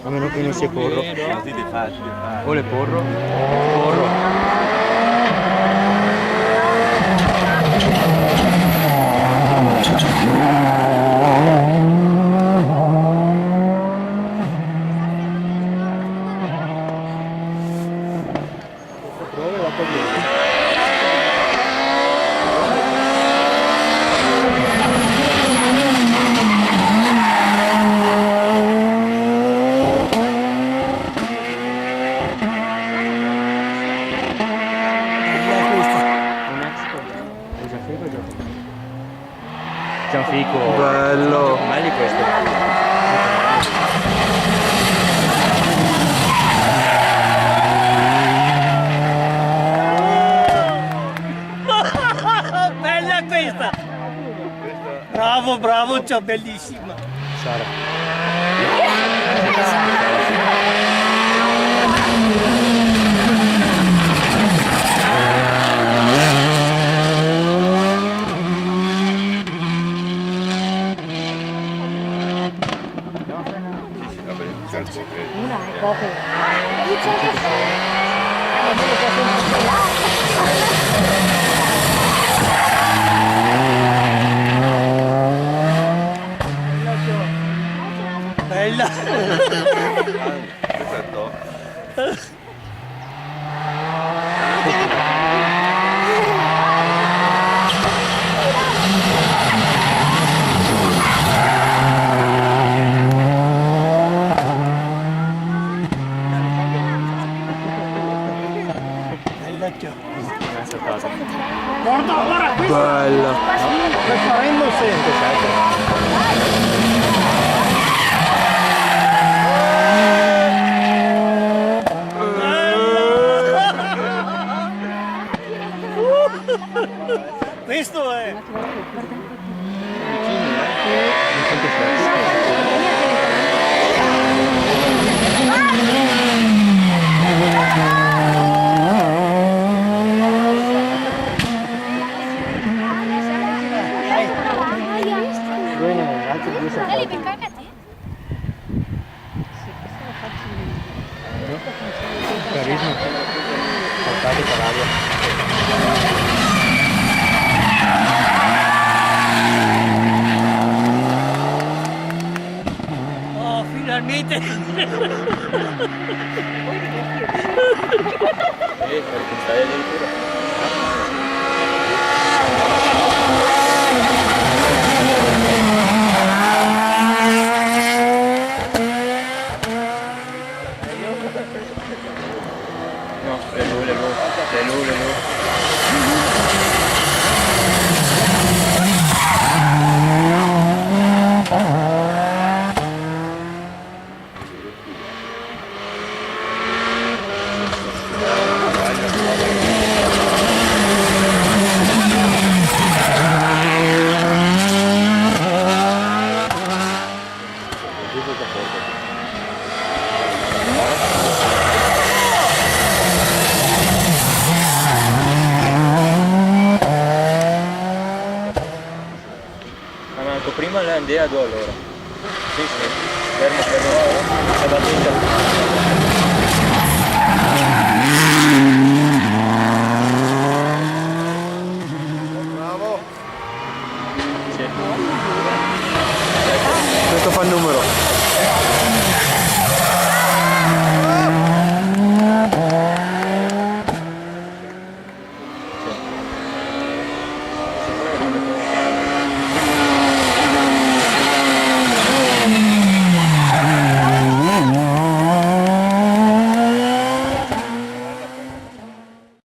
A meno che non sia porro. Così ti faccio. O le porro. Porro. Gianfico. Bello. Belli questo. Bella questa! Bravo, bravo, ciao, bellissima! Sara. Una è poco. Bella! Perfetto. Bella ciao! Bella. Faremo sempre, sai. Questo è! Dai, per anche a te? Carisma. Saltate per aria. Oh, finalmente! Stai addirittura. No, le lu. Ma manco prima l'andea do allora. Sì, sì. Fermo. La battuta. Bravo. Sì. Questo fa il numero.